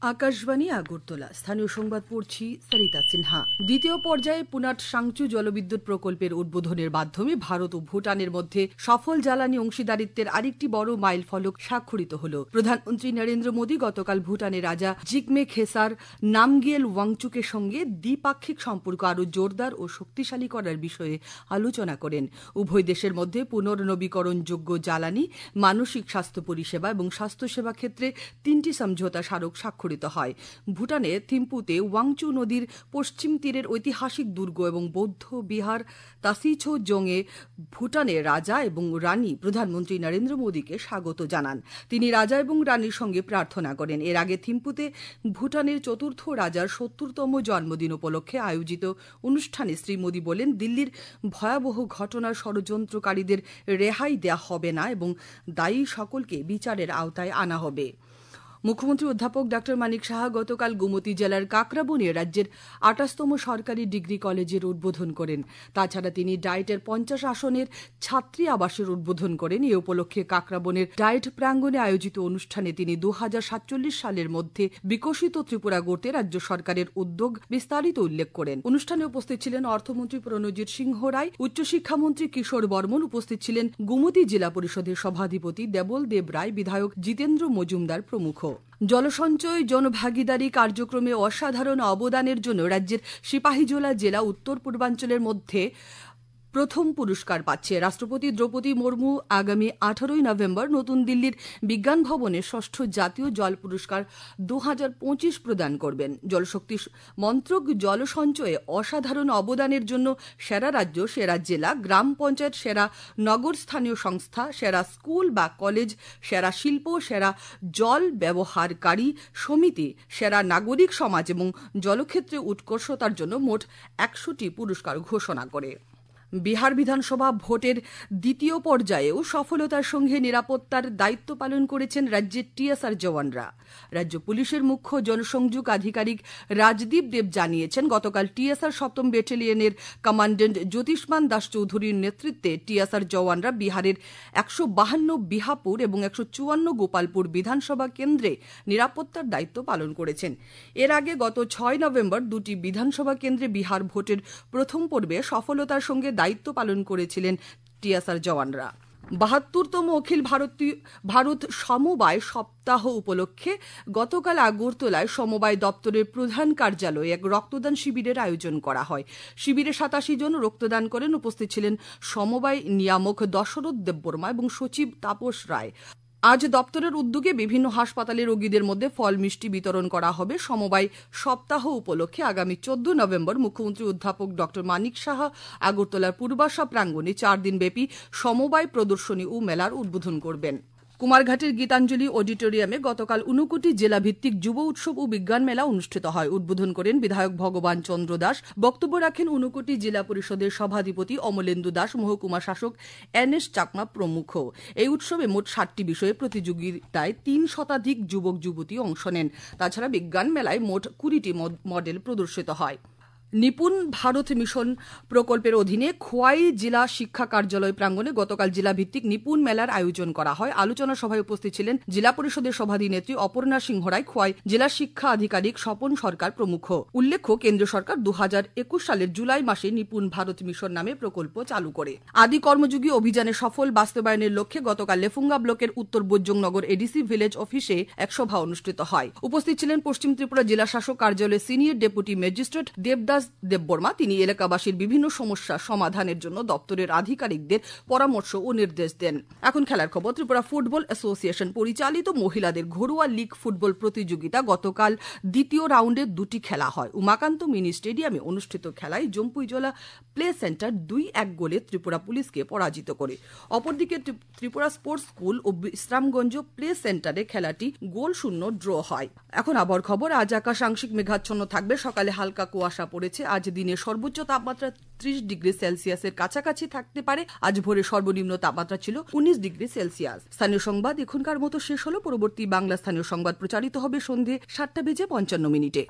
আকাশবাণী আগরতলা। স্থানীয় সংবাদ পড়ছি সরিতা সিনহা। দ্বিতীয় পর্যায়ে পুনাট সাংচু জলবিদ্যুৎ প্রকল্পের উদ্বোধনের মাধ্যমে ভারত ও ভুটানের মধ্যে সফল জ্বালানি অংশীদারিত্বের আরেকটি বড় মাইল ফলক স্বাক্ষরিত হল। প্রধানমন্ত্রী নরেন্দ্র মোদী গতকাল ভুটানের রাজা জিগমে খেসার নামগিয়েল ওয়াংচুকের সঙ্গে দ্বিপাক্ষিক সম্পর্ক আরও জোরদার ও শক্তিশালী করার বিষয়ে আলোচনা করেন। উভয় দেশের মধ্যে পুনর্নবীকরণযোগ্য জ্বালানি, মানসিক স্বাস্থ্য পরিষেবা এবং স্বাস্থ্যসেবা ক্ষেত্রে 3টি সমঝোতা স্মারক স্বাক্ষরিত হয়। ভুটানে থিম্পুতে ওয়াংচু নদীর পশ্চিম তীরের ঐতিহাসিক দুর্গ এবং বৌদ্ধ বিহার তাসিছো জংয়ে ভুটানের রাজা এবং রানী প্রধানমন্ত্রী নরেন্দ্র মোদীকে স্বাগত জানান। তিনি রাজা এবং রানীর সঙ্গে প্রার্থনা করেন। এর আগে থিম্পুতে ভুটানের চতুর্থ রাজার 70তম জন্মদিন উপলক্ষে আয়োজিত অনুষ্ঠানে শ্রী মোদী বলেন, দিল্লির ভয়াবহ ঘটনার ষড়যন্ত্রকারীদের রেহাই দেয়া হবে না এবং দায়ী সকলকে বিচারের আওতায় আনা হবে। মুখ্যমন্ত্রী অধ্যাপক ড মানিক সাহা গতকাল গোমতী জেলার কাকরাবনে রাজ্যের 28তম সরকারি ডিগ্রি কলেজের উদ্বোধন করেন। তাছাড়া তিনি ডায়েটের 50 আসনের ছাত্রী আবাসের উদ্বোধন করেন। এ উপলক্ষে কাকরাবনের ডায়েট প্রাঙ্গণে আয়োজিত অনুষ্ঠানে তিনি 2047 সালের মধ্যে বিকশিত ত্রিপুরা গড়তে রাজ্য সরকারের উদ্যোগ বিস্তারিত উল্লেখ করেন। অনুষ্ঠানে উপস্থিত ছিলেন অর্থমন্ত্রী প্রণজিৎ সিংহ রায়, উচ্চশিক্ষামন্ত্রী কিশোর বর্মন, উপস্থিত ছিলেন গোমতী জেলা পরিষদের সভাধিপতি দেবল দেব রায়, বিধায়ক জিতেন্দ্র মজুমদার প্রমুখ। জলসঞ্চয় জনভাগিদারি কার্যক্রমে অসাধারণ অবদানের জন্য রাজ্যের সিপাহীজলা জেলা উত্তর পূর্বাঞ্চলের মধ্যে প্রথম পুরস্কার পাচ্ছে। রাষ্ট্রপতি দ্রৌপদী মুর্মু আগামী 18 নভেম্বর নতুন দিল্লির বিজ্ঞান ভবনে 6ষ্ঠ জাতীয় জল পুরস্কার 2025 প্রদান করবেন। জলশক্তি মন্ত্রক জল সঞ্চয়ে অসাধারণ অবদানের জন্য সেরা রাজ্য, সেরা জেলা, গ্রাম পঞ্চায়েত, সেরা নগর স্থানীয় সংস্থা, সেরা স্কুল বা কলেজ, সেরা শিল্প, সেরা জল ব্যবহারকারী সমিতি, সেরা নাগরিক সমাজ এবং জলক্ষেত্রে উৎকর্ষতার জন্য মোট 100টি পুরস্কার ঘোষণা করে। বিহার বিধানসভা ভোটের দ্বিতীয় পর্যায়েও সফলতার সঙ্গে নিরাপত্তার দায়িত্ব পালন করেছেন রাজ্যের টিএসআর জওয়ানরা। রাজ্য পুলিশের মুখ্য জনসংযোগ আধিকারিক রাজদীপ দেব জানিয়েছেন, গতকাল টিএসআর 7ম ব্যাটালিয়নের কমান্ড্যান্ট জ্যোতিষ্মান দাস চৌধুরীর নেতৃত্বে টিএসআর জওয়ানরা বিহারের 152 বিহাপুর এবং 154 গোপালপুর বিধানসভা কেন্দ্রে নিরাপত্তার দায়িত্ব পালন করেছেন। এর আগে গত 6 নভেম্বর দুটি বিধানসভা কেন্দ্রে বিহার ভোটের প্রথম পর্বে সফলতার সঙ্গে দায়িত্ব পালন করেছিলেন টিএসআর জওয়ানরা। 72তম অখিল ভারত সমবায় সপ্তাহ উপলক্ষে গতকাল আগরতলায় সমবায় দপ্তরের প্রধান কার্যালয়ে এক রক্তদান শিবিরের আয়োজন করা হয়। শিবিরে 87 জন রক্তদান করেন। উপস্থিত ছিলেন সমবায় নিয়ামক দশরথ দেববর্মা এবং সচিব তাপস রায়। আজ দপ্তরের উদ্যোগে বিভিন্ন হাসপাতালে রোগীদের মধ্যে ফল মিষ্টি বিতরণ করা হবে। সমবায় সপ্তাহ উপলক্ষে আগামী 14 নভেম্বর মুখ্যমন্ত্রী অধ্যাপক ড মানিক সাহা আগরতলার পূর্বাশা প্রাঙ্গণে 4 দিনব্যাপী সমবায় প্রদর্শনী ও মেলার উদ্বোধন করবেন। কুমারঘাটের গীতাঞ্জলি অডিটোরিয়ামে গতকাল 59 জেলাভিত্তিক যুব উৎসব ও বিজ্ঞান মেলা অনুষ্ঠিত হয়। উদ্বোধন করেন বিধায়ক ভগবান চন্দ্র দাস। বক্তব্য রাখেন 59 জেলা পরিষদের সভাধিপতি অমলেন্দু দাস, মহকুমা শাসক NS চাকমা প্রমুখ। এই উৎসবে মোট 60টি বিষয়ে প্রতিযোগিতায় 3 শতাধিক যুবক যুবতী অংশ নেন। তাছাড়া বিজ্ঞান মেলায় মোট 20টি মডেল প্রদর্শিত হয়। নিপুণ ভারত মিশন প্রকল্পের অধীনে খোয়াই জেলা শিক্ষা কার্যালয় প্রাঙ্গণে গতকাল জেলাভিত্তিক নিপুণ মেলার আয়োজন করা হয়। আলোচনা সভায় উপস্থিত ছিলেন জেলা পরিষদের সভাধিনেত্রী অপর্ণা সিংহ রায়, খোয়াই জেলা শিক্ষা আধিকারিক স্বপন সরকার প্রমুখ। উল্লেখ্য, কেন্দ্র সরকার 2021 সালের জুলাই মাসে নিপুণ ভারত মিশন নামে প্রকল্প চালু করে। আদি কর্মযোগী অভিযানের সফল বাস্তবায়নের লক্ষ্যে গতকাল লেফুঙ্গা ব্লকের উত্তর বৈজংনগর এডিসি ভিলেজ অফিসে এক সভা অনুষ্ঠিত হয়। উপস্থিত ছিলেন পশ্চিম ত্রিপুরা জেলা শাসক কার্যালয়ের senior deputy magistrate Devdas Debbarma. তিনি এলাকাবাসীর বিভিন্ন সমস্যা সমাধানের জন্য দপ্তরের আধিকারিকদের পরামর্শ ও নির্দেশ দেন। এখন খেলার খবর। ত্রিপুরা ফুটবল অ্যাসোসিয়েশন পরিচালিত মহিলাদের ঘরোয়া লীগ ফুটবল প্রতিযোগিতা গতকাল দ্বিতীয় রাউন্ডে 2টি খেলা হয়। উমাকান্ত মিনি স্টেডিয়ামে অনুষ্ঠিত খেলায় জম্পুইজলা প্লে সেন্টার 2-1 গোলে ত্রিপুরা পুলিশকে পরাজিত করে। অপরদিকে ত্রিপুরা স্পোর্টস স্কুল ও বিশ্রামগঞ্জ প্লে সেন্টারে খেলাটি 0-0 ড্র হয়। এখন আবহাওয়ার খবর। আজ আকাশ আংশিক মেঘাচ্ছন্ন থাকবে। সকালে হালকা কুয়াশা পড়েছে। আজ দিনের সর্বোচ্চ তাপমাত্রা 30 ডিগ্রি সেলসিয়াসের কাছাকাছি থাকতে পারে। আজ ভোরে সর্বনিম্ন তাপমাত্রা ছিল 19 ডিগ্রি সেলসিয়াস। স্থানীয় সংবাদ এখনকার মতো শেষ হলো। পরবর্তী বাংলা স্থানীয় সংবাদ প্রচারিত হবে সন্ধে 7:55 মিনিটে।